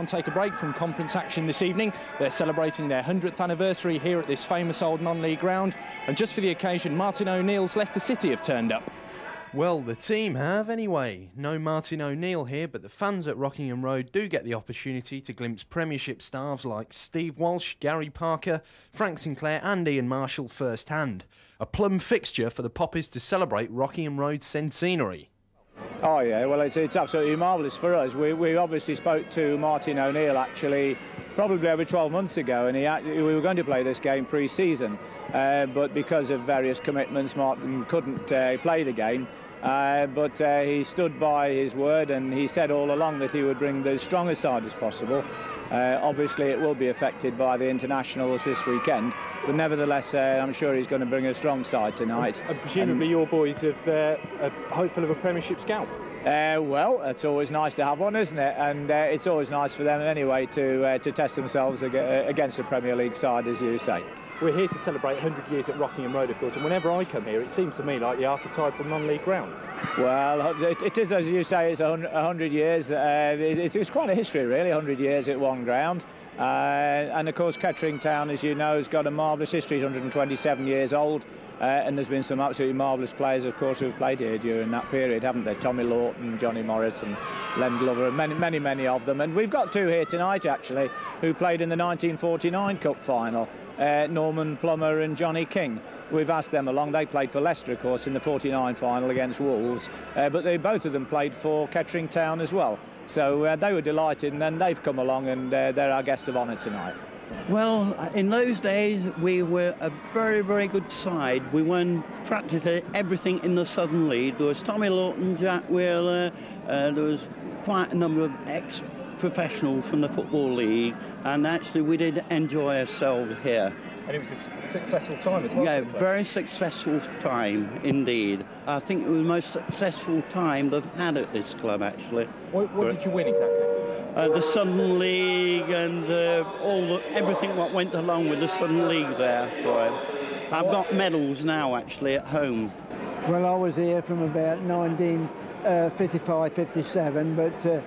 Town take a break from conference action this evening. They're celebrating their 100th anniversary here at this famous old non-league ground. And just for the occasion, Martin O'Neill's Leicester City have turned up. Well, the team have anyway. No Martin O'Neill here, but the fans at Rockingham Road do get the opportunity to glimpse Premiership stars like Steve Walsh, Gary Parker, Frank Sinclair and Ian Marshall firsthand. A plum fixture for the Poppies to celebrate Rockingham Road Centenary. Oh yeah, well it's absolutely marvellous for us. We obviously spoke to Martin O'Neill actually probably over 12 months ago, and we were going to play this game pre-season, but because of various commitments Martin couldn't play the game, but he stood by his word and he said all along that he would bring the strongest side as possible. Obviously it will be affected by the internationals this weekend, but nevertheless I'm sure he's going to bring a strong side tonight. And presumably your boys have are hopeful of a Premiership scout. Well, it's always nice to have one, isn't it? And it's always nice for them anyway to test themselves against the Premier League side, as you say. We're here to celebrate 100 years at Rockingham Road, of course, and whenever I come here, it seems to me like the archetypal non-league ground. Well, it is, as you say, it's 100 years. It's quite a history, really, 100 years at one ground. And, of course, Kettering Town, as you know, has got a marvellous history. It's 127 years old. And there's been some absolutely marvellous players, of course, who've played here during that period, haven't there? Tommy Lawton, Johnny Morris and Len Glover, and many of them. And we've got two here tonight, actually, who played in the 1949 Cup final, Norman Plummer and Johnny King. We've asked them along. They played for Leicester, of course, in the 49 final against Wolves, but both of them played for Kettering Town as well. So they were delighted, and then they've come along and they're our guests of honour tonight. Well, in those days we were a very good side. We won practically everything in the Southern League. There was Tommy Lawton, Jack Wheeler, there was quite a number of ex-professionals from the Football League, and actually we did enjoy ourselves here. And it was a successful time as well. Yeah, very successful time indeed. I think it was the most successful time they've had at this club, actually. What did you win exactly? The Southern League and everything what went along with the Southern League there for him. I've got medals now actually at home. Well, I was here from about 1955-57, but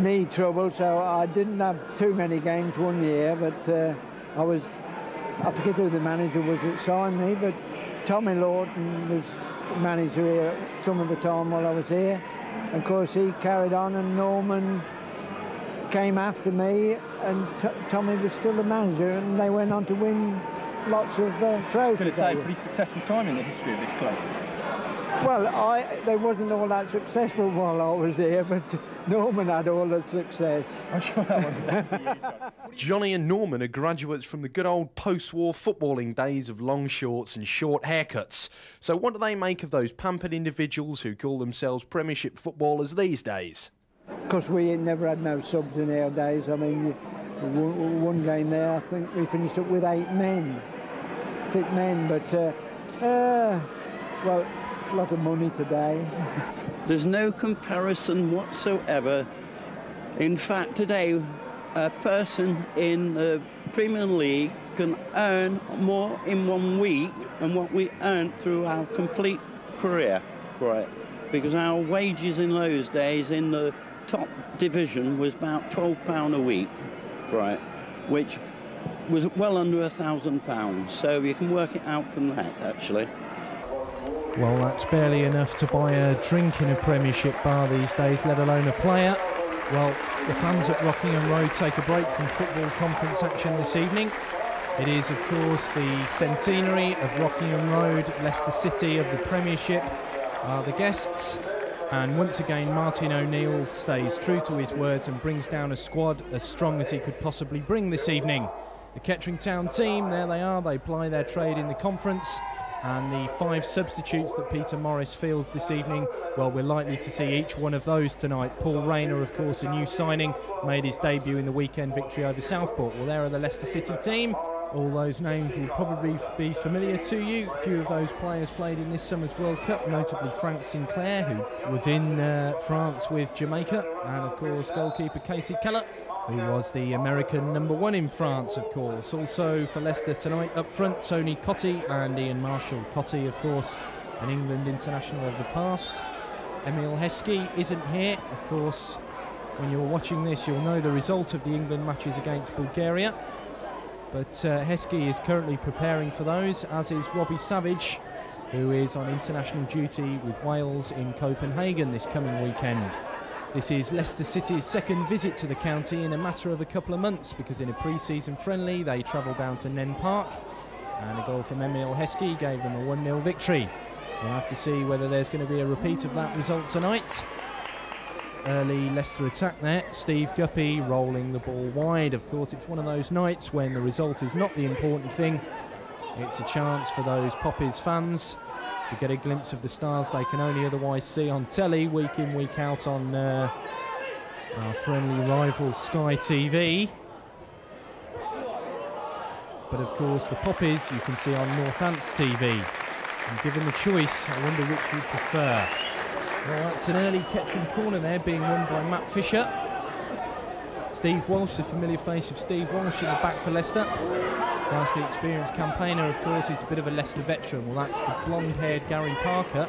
knee trouble, so I didn't have too many games one year, but I forget who the manager was that signed me, but Tommy Lawton was manager here some of the time while I was here. And of course he carried on, and Norman came after me, and Tommy was still the manager, and they went on to win lots of trophies. I was going to say, a pretty successful time in the history of this club. Well, they wasn't all that successful while I was here, but Norman had all the success. I'm sure that wasn't down to you, John. Johnny and Norman are graduates from the good old post-war footballing days of long shorts and short haircuts. So what do they make of those pampered individuals who call themselves Premiership footballers these days? Because we never had no subs in our days. I mean, one game there, I think we finished up with 8 men, fit men, but, well, it's a lot of money today. There's no comparison whatsoever. In fact, today, a person in the Premier League can earn more in 1 week than what we earned through our complete career for it. Because our wages in those days in the top division was about £12 a week, right, which was well under £1,000. So you can work it out from that, actually. Well, that's barely enough to buy a drink in a Premiership bar these days, let alone a player. Well, the fans at Rockingham Road take a break from football conference action this evening. It is, of course, the centenary of Rockingham Road. Leicester City of the Premiership are the guests. And once again, Martin O'Neill stays true to his words and brings down a squad as strong as he could possibly bring this evening. The Kettering Town team, there they are, they ply their trade in the conference. And the 5 substitutes that Peter Morris fields this evening, well, we're likely to see each one of those tonight. Paul Rayner, of course, a new signing, made his debut in the weekend victory over Southport. Well, there are the Leicester City team. All those names will probably be familiar to you. A few of those players played in this summer's World Cup, notably Frank Sinclair, who was in France with Jamaica, and, of course, goalkeeper Casey Keller, who was the American #1 in France, of course. Also for Leicester tonight up front, Tony Cottee and Ian Marshall. Cottee, of course, an England international of the past. Emil Heskey isn't here, of course. when you're watching this, you'll know the result of the England matches against Bulgaria. But Heskey is currently preparing for those, as is Robbie Savage, who is on international duty with Wales in Copenhagen this coming weekend. This is Leicester City's second visit to the county in a matter of a couple of months, because in a pre-season friendly they travelled down to Nen Park, and a goal from Emil Heskey gave them a 1-0 victory. We'll have to see whether there's going to be a repeat of that result tonight. Early Leicester attack there, Steve Guppy rolling the ball wide. Of course, it's one of those nights when the result is not the important thing. It's a chance for those Poppies fans to get a glimpse of the stars they can only otherwise see on telly week in, week out on our friendly rival Sky TV. But of course, the Poppies you can see on Northants TV. And given the choice, I wonder which you'd prefer. Well, that's an early Kettering corner there, being won by Matt Fisher. Steve Walsh, the familiar face of Steve Walsh in the back for Leicester. Vastly experienced campaigner, of course, he's a bit of a Leicester veteran. Well, that's the blonde-haired Gary Parker.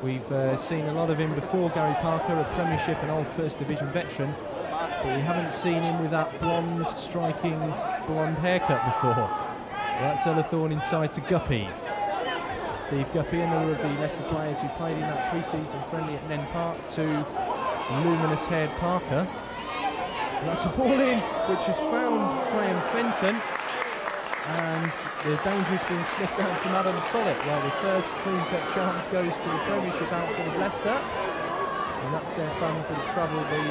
We've seen a lot of him before, Gary Parker, a Premiership and old First Division veteran. But we haven't seen him with that blonde, striking, blonde haircut before. Well, that's Ullathorne inside to Guppy. Steve Guppy, another of the Leicester players who played in that pre-season friendly at Nen Park, to luminous-haired Parker. And that's a ball in, which has found Graham Fenton. And the danger has been sniffed out from Adam Sollett. Well, the first clean-cut chance goes to the Premiership outfit of Leicester. And that's their fans that have travelled the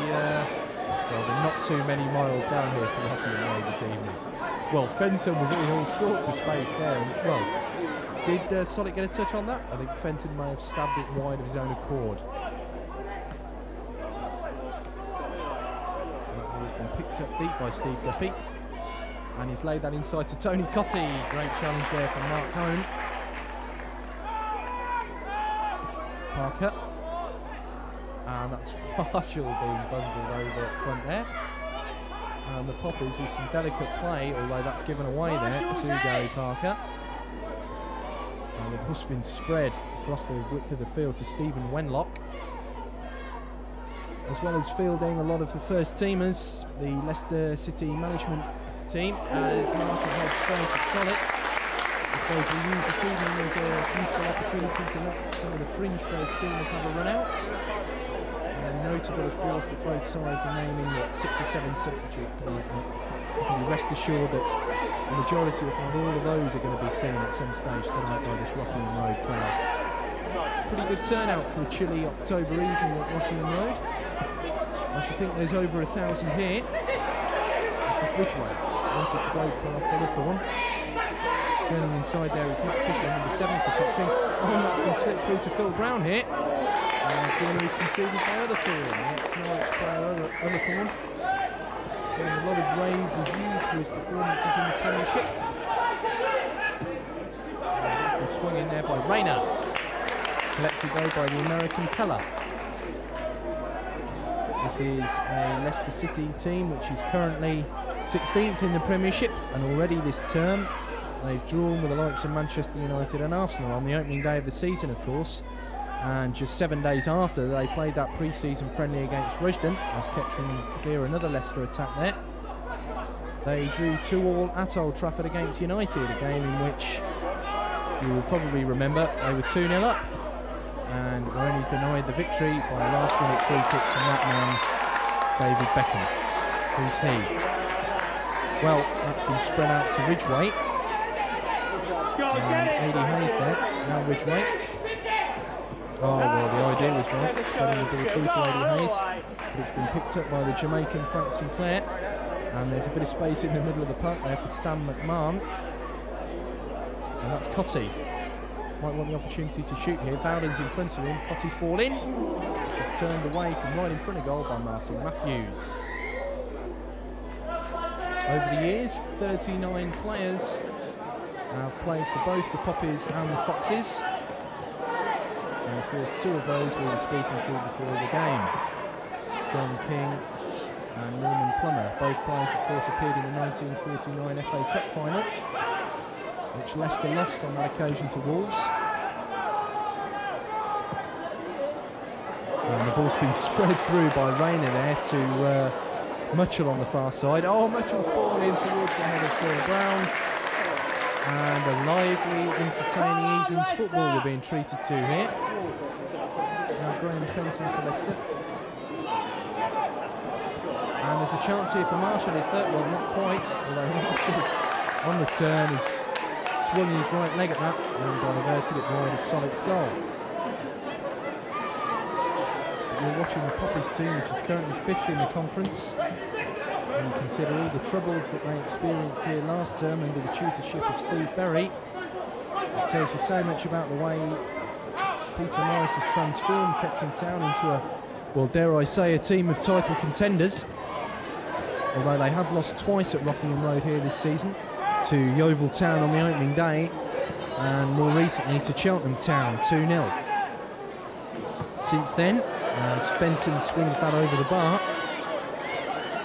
not too many miles down here to Rockingham Road this evening. Well, Fenton was in all sorts of space there. And, well, did Sollett get a touch on that? I think Fenton may have stabbed it wide of his own accord. That ball's been picked up deep by Steve Guppy. And he's laid that inside to Tony Cotty. Great challenge there from Mark Hone. Parker. And that's Marshall being bundled over up front there. And the Poppies with some delicate play, although that's given away there to Gary Parker. And the ball's been spread across the width of the field to Stephen Wenlock. As well as fielding a lot of the first teamers, the Leicester City management team, as Marshall held straight at Sollett. I suppose we use this evening as a useful opportunity to let some of the fringe first teamers have a run out. And notable, of course, that both sides are naming 6 or 7 substitutes tonight. You can be rest assured that the majority, if not all of those, are going to be seen at some stage tonight by this Rockingham Road crowd. Pretty good turnout for a chilly October evening at Rockingham Road. I should think there's over 1,000 here. This is Ridgeway. Wanted to go past Ullathorne. Turning inside there is Matt Fisher, number 7 for Kettering. Oh, that's been slipped through to Phil Brown here. And the corner is conceded by Ullathorne. That's Norwich player Ullathorne. Getting a lot of rave reviews for his performances in the Premiership. And been swung in there by Rayner. Collected though by the American Keller. This is a Leicester City team which is currently 16th in the Premiership, and already this term they've drawn with the likes of Manchester United and Arsenal on the opening day of the season, of course. And just 7 days after they played that pre-season friendly against Rushden, as Kettering clear another Leicester attack there, they drew 2-2 at Old Trafford against United, a game in which you will probably remember they were 2-0 up and were only denied the victory by a last-minute free kick from that man, David Beckham. Who's he? Well, that's been spread out to Ridgeway. And Eddie Hayes there, now Ridgeway. Oh, well, the idea was right, spreading the ball through to Eddie Hayes. But it's been picked up by the Jamaican Frank Sinclair. And there's a bit of space in the middle of the park there for Sam McMahon. And that's Cotty. Might want the opportunity to shoot here. Bowden's in front of him. Cotty's ball in. Just turned away from right in front of goal by Martin Matthews. Over the years, 39 players have played for both the Poppies and the Foxes. And of course, 2 of those we were speaking to before the game. John King and Norman Plummer. Both players, of course, appeared in the 1949 FA Cup final, which Leicester lost on that occasion to Wolves. And the ball's been spread through by Rayner there to Mitchell on the far side. Oh, Mitchell's ball in towards the head of Phil Brown. And a lively, entertaining evening's football we're being treated to here. Now Graham Fenton for Leicester. And there's a chance here for Marshall, is there? Well, not quite. Although Marshall on the turn has swung his right leg at that and diverted it wide of Solid's goal. You're watching the Poppies team, which is currently 5th in the conference. When you consider all the troubles that they experienced here last term under the tutorship of Steve Berry, it tells you so much about the way Peter Morris has transformed Kettering Town into a, well, dare I say, a team of title contenders. Although they have lost twice at Rockingham Road here this season, to Yeovil Town on the opening day, and more recently to Cheltenham Town, 2-0. Since then, as Fenton swings that over the bar,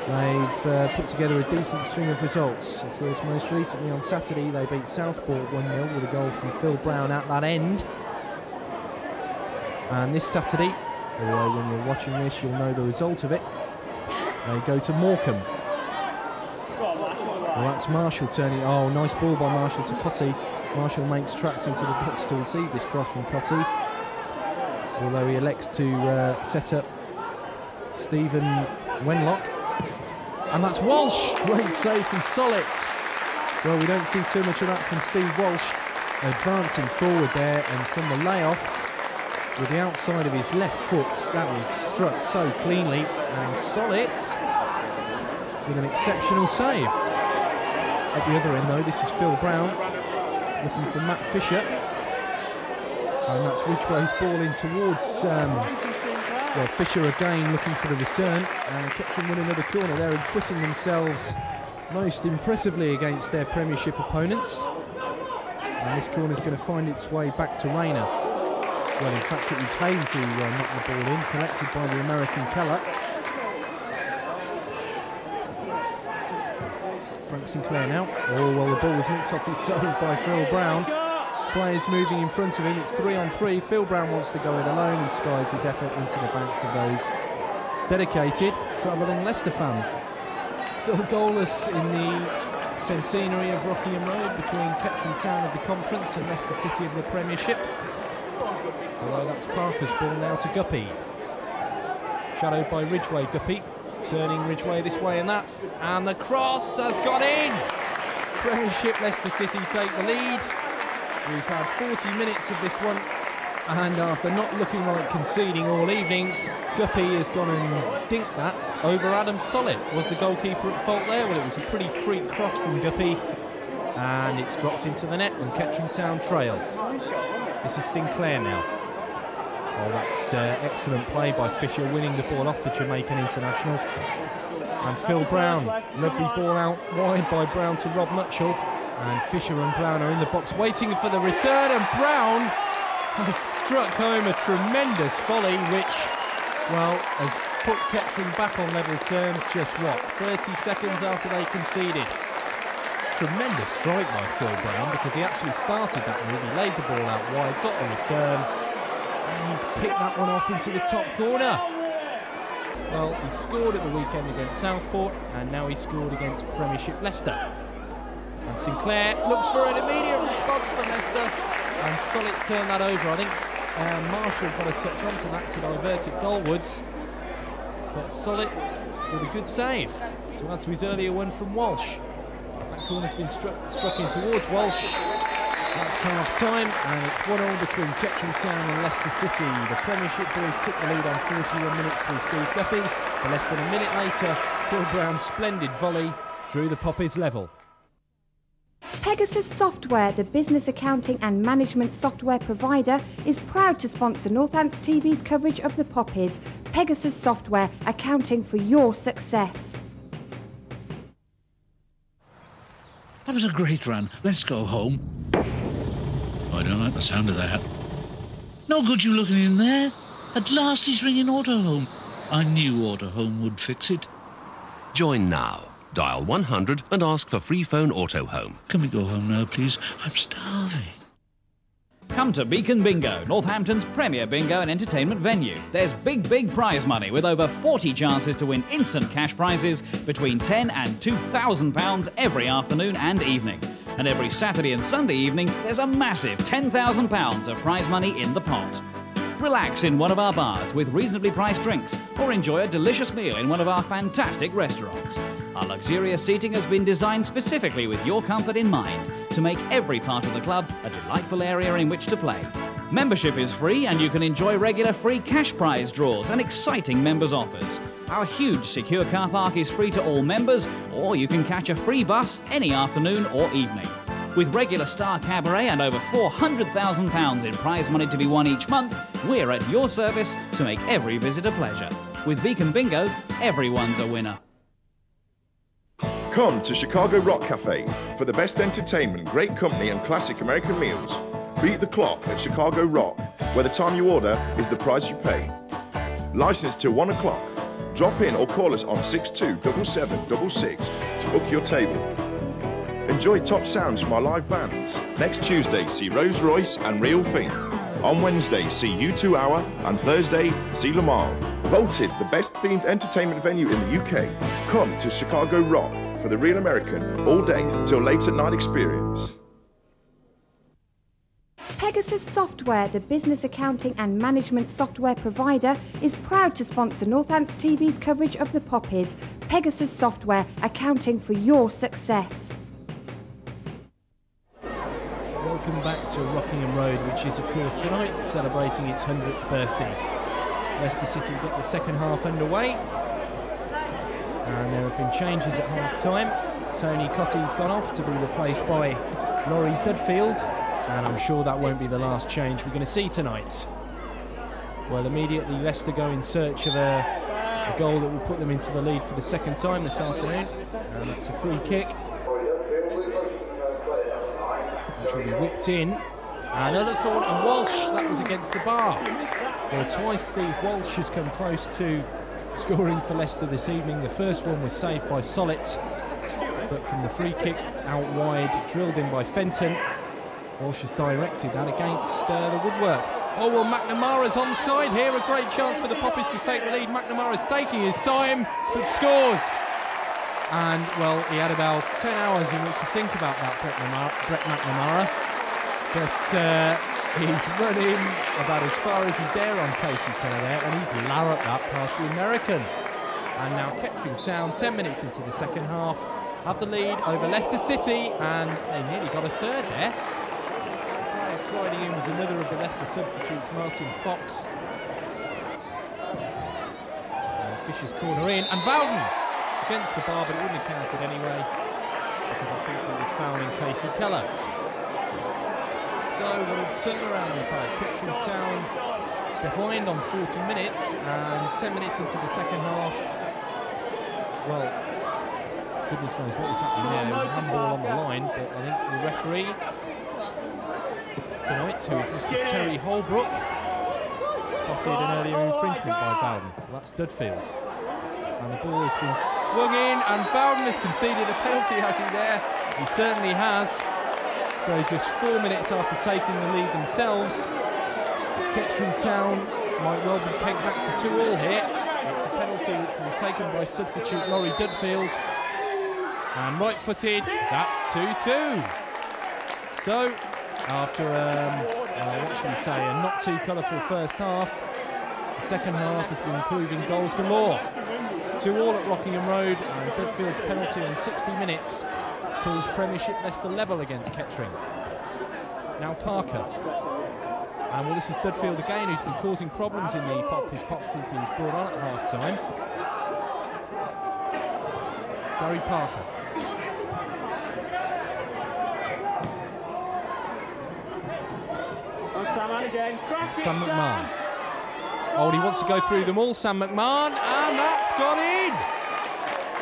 they've put together a decent string of results. Of course, most recently on Saturday they beat Southport 1-0 with a goal from Phil Brown at that end. And this Saturday, although when you're watching this you'll know the result of it, they go to Morecambe. Well, that's Marshall turning. Oh, nice ball by Marshall to Cotty. Marshall makes tracks into the box to receive this cross from Cotty, although he elects to set up Stephen Wenlock. And that's Walsh! Great save from Solid. Well, we don't see too much of that from Steve Walsh. Advancing forward there, and from the layoff, with the outside of his left foot, that was struck so cleanly. And Solid with an exceptional save. At the other end, though, this is Phil Brown looking for Matt Fisher. And that's Ridgway's ball in towards... well, Fisher again looking for the return, and Kettering win another corner there and quitting themselves most impressively against their Premiership opponents. And this corner is going to find its way back to Rayner. Well, in fact, it was Haynes who knocked the ball in, collected by the American Keller. Frank Sinclair now. Oh, well, the ball was nicked off his toes by Phil Brown. Players moving in front of him, it's 3-on-3. Phil Brown wants to go it alone and skies his effort into the backs of those dedicated, travelling Leicester fans. Still goalless in the centenary of Rockingham Road between Kettering Town of the Conference and Leicester City of the Premiership. Although that's Parker's ball now to Guppy. Shadowed by Ridgway. Guppy turning Ridgway this way and that. And the cross has got in! Premiership Leicester City take the lead. We've had 40 minutes of this one, and after not looking like conceding all evening, Guppy has gone and dinked that over Adam Solid. Was the goalkeeper at fault there? Well, it was a pretty freak cross from Guppy, and it's dropped into the net, and Kettering Town trails. This is Sinclair now. Oh, that's excellent play by Fisher, winning the ball off the Jamaican international. And Phil Brown, lovely ball out wide by Brown to Rob Mitchell. And Fisher and Brown are in the box waiting for the return, and Brown has struck home a tremendous volley which, well, has put Kettering back on level terms just, what, 30 seconds after they conceded. Tremendous strike by Phil Brown, because he actually started that move, he laid the ball out wide, got the return, and he's picked that one off into the top corner. Well, he scored at the weekend against Southport, and now he scored against Premiership Leicester. And Sinclair looks for an immediate response from Leicester, and Solid turned that over. I think Marshall got a touch onto that to divert it goalwards, but Solid with a good save to add to his earlier one from Walsh. That corner's been struck in towards Walsh. That's half time, and it's 1-1 between Kettering Town and Leicester City. The Premiership boys took the lead on 41 minutes through Steve Guppy, but less than a minute later, Phil Brown's splendid volley drew the Poppies level. Pegasus Software, the business accounting and management software provider, is proud to sponsor Northants TV's coverage of the Poppies. Pegasus Software, accounting for your success. That was a great run. Let's go home. I don't like the sound of that. No good you looking in there. At last he's ringing Auto Home. I knew Auto Home would fix it. Join now. Dial 100 and ask for free phone Auto Home. Can we go home now, please? I'm starving. Come to Beacon Bingo, Northampton's premier bingo and entertainment venue. There's big prize money with over 40 chances to win instant cash prizes between £10 and £2,000 every afternoon and evening. And every Saturday and Sunday evening, there's a massive £10,000 of prize money in the pot. Relax in one of our bars with reasonably priced drinks, or enjoy a delicious meal in one of our fantastic restaurants. Our luxurious seating has been designed specifically with your comfort in mind to make every part of the club a delightful area in which to play. Membership is free and you can enjoy regular free cash prize draws and exciting members' offers. Our huge secure car park is free to all members, or you can catch a free bus any afternoon or evening. With regular star cabaret and over £400,000 in prize money to be won each month, we're at your service to make every visit a pleasure. With Beacon Bingo, everyone's a winner. Come to Chicago Rock Cafe for the best entertainment, great company and classic American meals. Beat the clock at Chicago Rock, where the time you order is the price you pay. Licensed till 1 o'clock. Drop in or call us on 627766 to book your table. Enjoy top sounds from our live bands. Next Tuesday, see Rose Royce and Real Thing. On Wednesday, see U2 Hour, and Thursday, see Lamar. Voted the best themed entertainment venue in the UK. Come to Chicago Rock for the real American, all day till late at night experience. Pegasus Software, the business accounting and management software provider, is proud to sponsor Northants TV's coverage of the Poppies. Pegasus Software, accounting for your success. Welcome back to Rockingham Road, which is of course tonight celebrating its 100th birthday. Leicester City got the second half underway, and there have been changes at half time. Tony Cotty's gone off to be replaced by Laurie Dudfield, and I'm sure that won't be the last change we're going to see tonight. Well, immediately Leicester go in search of a goal that will put them into the lead for the second time this afternoon, and it's a free kick which will be whipped in. And Otherthorne and Walsh, that was against the bar. Well, twice Steve Walsh has come close to scoring for Leicester this evening. The first one was saved by Sollett, but from the free kick out wide, drilled in by Fenton, Walsh has directed that against the woodwork. Oh, well, McNamara's onside here. A great chance for the Poppies to take the lead. McNamara's taking his time, but scores. And, well, he had about 10 hours in which to think about that, Brett McNamara. But he's running about as far as he dare on Casey Keller there, and he's larruped that past the American. And now Kettering Town, 10 minutes into the second half, have the lead over Leicester City, and they nearly got a third there. Sliding in was another of the Leicester substitutes, Martin Fox. Fisher's corner in, and Bowden against the bar, but it wouldn't have counted anyway, because I think it was fouling Casey Keller. So what a turnaround we've had. Kettering Town behind on 40 minutes, and 10 minutes into the second half. Well, goodness knows what was happening there. There was a handball on the line, but I think the referee tonight, who is Mr. Terry Holbrook, spotted an earlier infringement by Bowden. Well, that's Dudfield. And the ball has been swung in, and Bowden has conceded a penalty, has he there? He certainly has. So just 4 minutes after taking the lead themselves, Kettering Town might well be pegged back to 2-2 here. It's a penalty which will be taken by substitute Laurie Dudfield. And right-footed, that's 2-2. So, after what should we say, a not too colourful first half, the second half has been proving goals galore. 2-2 at Rockingham Road, and Dudfield's penalty on 60 minutes pulls Premiership Leicester level against Kettering. Now Parker. And well, this is Dudfield again, who's been causing problems in the his pop since he was brought on at half-time. Gary Parker. Sam McMahon. Oh, he wants to go through them all, Sam McMahon, and that's gone in!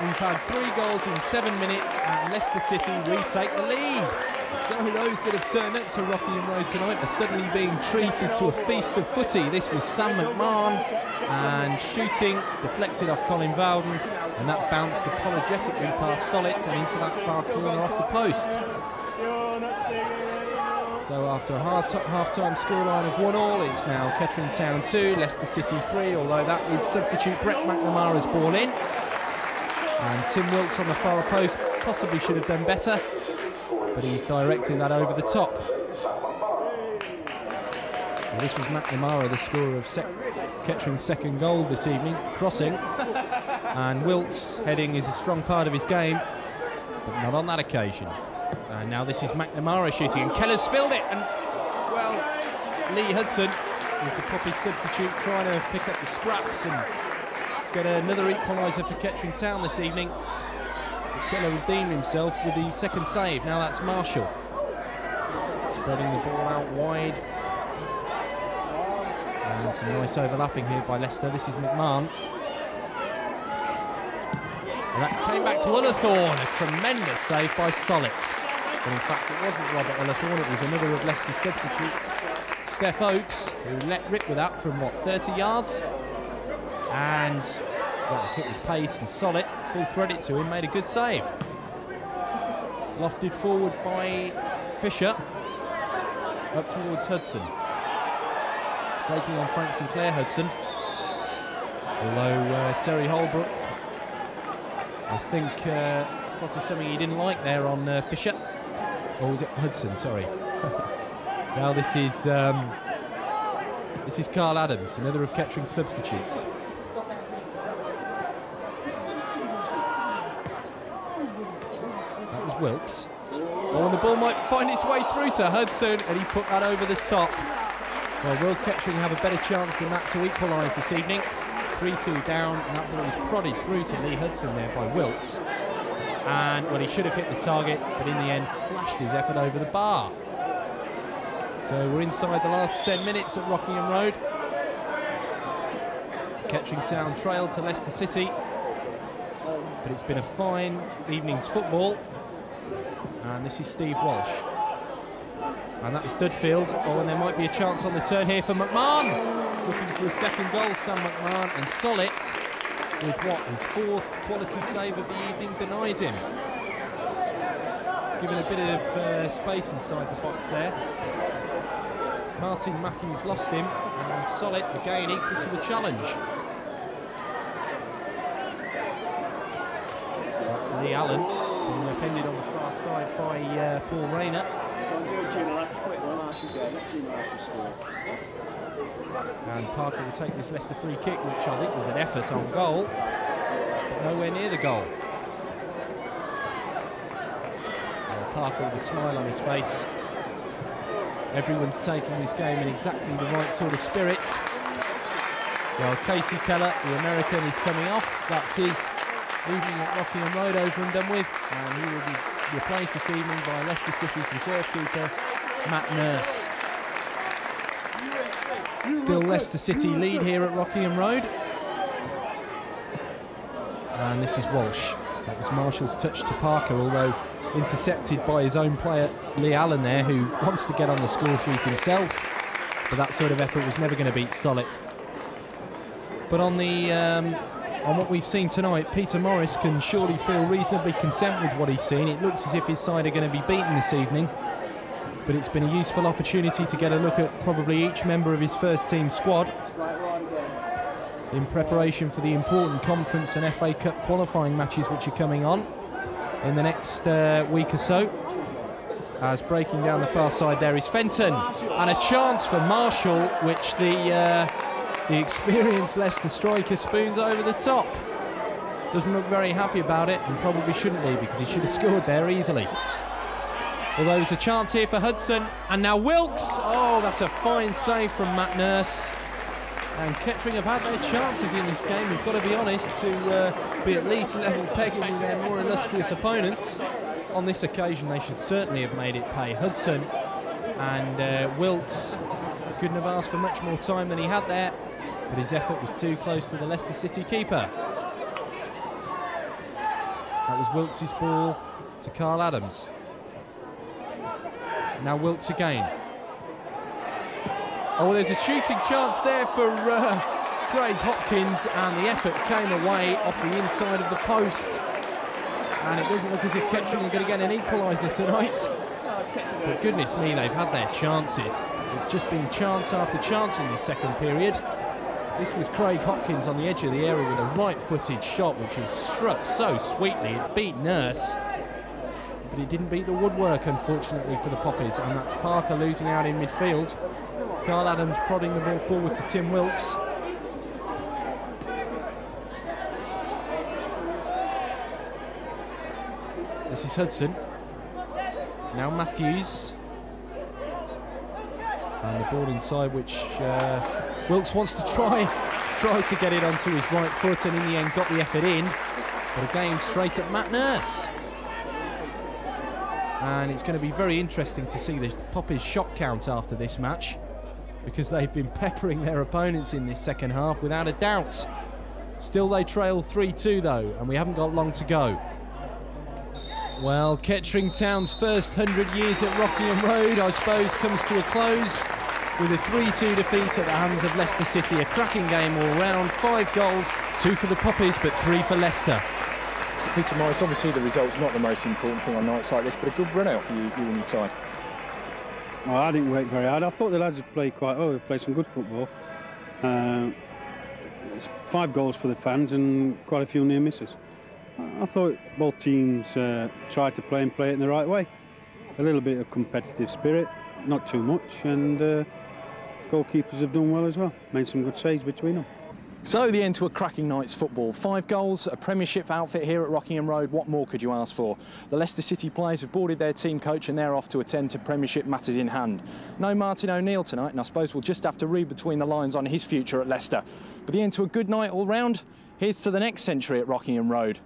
We've had 3 goals in 7 minutes, and Leicester City retake the lead. So those that have turned up to Rockingham Road tonight are suddenly being treated to a feast of footy. This was Sam McMahon, and shooting deflected off Colin Bowden, and that bounced apologetically past Sollett and into that far corner off the post. So after a half-time scoreline of 1-1, it's now Kettering Town 2, Leicester City 3, although that is substitute Brett McNamara's ball in. And Tim Wilkes on the far post possibly should have done better, but he's directing that over the top. Well, this was McNamara, the scorer of Kettering's second goal this evening, crossing. And Wilkes' heading is a strong part of his game, but not on that occasion. And now this is McNamara shooting, and Keller's spilled it, and, well, Lee Hudson is the Poppy's substitute, trying to pick up the scraps and get another equaliser for Kettering Town this evening. But Keller redeemed himself with the second save. Now that's Marshall. Spreading the ball out wide. And some nice overlapping here by Leicester. This is McMahon. And that came back to Ullathorne. A tremendous save by Sollitt. But in fact, it wasn't Robert Ullathorne, it was another of Leicester's substitutes, Steph Oakes, who let rip with that from, what, 30 yards? And that was hit with pace, and Sollitt, full credit to him, made a good save. Lofted forward by Fisher, up towards Hudson. Taking on Frank Sinclair Hudson. Although Terry Holbrook, I think, spotted something he didn't like there on Fisher. Or was it Hudson, sorry. Now this is Carl Adams, another of Kettering's substitutes. That was Wilkes. Oh, and the ball might find its way through to Hudson, and he put that over the top. Well, will Kettering have a better chance than that to equalise this evening? 3-2 down, and that ball was prodded through to Lee Hudson there by Wilkes. And, well, he should have hit the target, but in the end flashed his effort over the bar. So we're inside the last 10 minutes at Rockingham Road. Kettering Town trailed to Leicester City, but it's been a fine evening's football. And this is Steve Walsh. And that was Dudfield. Oh, and there might be a chance on the turn here for McMahon. Looking for a second goal, Sam McMahon, and Sollitt, with what, his fourth quality save of the evening, denies him. Given a bit of space inside the box there. Martin Matthews lost him, and Sollitt again equal to the challenge. That's Lee Allen, being appended on the far side by Paul Rayner. And Parker will take this Leicester free kick, which I think was an effort on goal, but nowhere near the goal. Well, Parker with a smile on his face. Everyone's taking this game in exactly the right sort of spirit. Well, Casey Keller, the American, is coming off. That's his evening at Rockingham Road over and done with, and he will be replaced this evening by Leicester City's reserve keeper, Matt Nurse. Still Leicester City lead here at Rockingham Road. And this is Walsh. That was Marshall's touch to Parker, although intercepted by his own player, Lee Allen there, who wants to get on the score sheet himself. But that sort of effort was never going to beat Sollitt. But on what we've seen tonight, Peter Morris can surely feel reasonably content with what he's seen. It looks as if his side are going to be beaten this evening. But it's been a useful opportunity to get a look at probably each member of his first team squad in preparation for the important conference and FA Cup qualifying matches which are coming on in the next week or so. As breaking down the far side there is Fenton, and a chance for Marshall, which the experienced Leicester striker spoons over the top. Doesn't look very happy about it, and probably shouldn't be, because he should have scored there easily. Although there's a chance here for Hudson, and now Wilkes. Oh, that's a fine save from Matt Nurse. And Kettering have had their chances in this game, we've got to be honest, to be at least level pegging with their more illustrious opponents. On this occasion, they should certainly have made it pay. Hudson and Wilkes couldn't have asked for much more time than he had there, but his effort was too close to the Leicester City keeper. That was Wilkes' ball to Carl Adams. Now Wilkes again. Oh, there's a shooting chance there for Craig Hopkins, and the effort came away off the inside of the post. And it doesn't look as if Kettering are going to get an equaliser tonight. But goodness me, they've had their chances. It's just been chance after chance in this second period. This was Craig Hopkins on the edge of the area with a right-footed shot, which was struck so sweetly. It beat Nurse, but it didn't beat the woodwork, unfortunately, for the Poppies. And that's Parker losing out in midfield. Carl Adams prodding the ball forward to Tim Wilkes. This is Hudson. Now Matthews. And the ball inside, which Wilkes wants to try to get it onto his right foot, and in the end got the effort in. But again, straight at Matt Nurse. And it's going to be very interesting to see the Poppies shot count after this match, because they've been peppering their opponents in this second half, without a doubt. Still they trail 3-2 though, and we haven't got long to go. Well, Kettering Town's first 100 years at Rockingham Road, I suppose, comes to a close with a 3-2 defeat at the hands of Leicester City. A cracking game all round, 5 goals, 2 for the Poppies, but 3 for Leicester. Peter Morris, obviously the result's not the most important thing on nights like this, but a good run out for you and your side. Well, I didn't work very hard. I thought the lads have played quite well. They've played some good football. It's 5 goals for the fans and quite a few near misses. I thought both teams tried to play it in the right way. A little bit of competitive spirit, not too much, and goalkeepers have done well as well. Made some good saves between them. So the end to a cracking night's football. 5 goals, a Premiership outfit here at Rockingham Road. What more could you ask for? The Leicester City players have boarded their team coach and they're off to attend to Premiership matters in hand. No Martin O'Neill tonight, and I suppose we'll just have to read between the lines on his future at Leicester. But the end to a good night all round. Here's to the next century at Rockingham Road.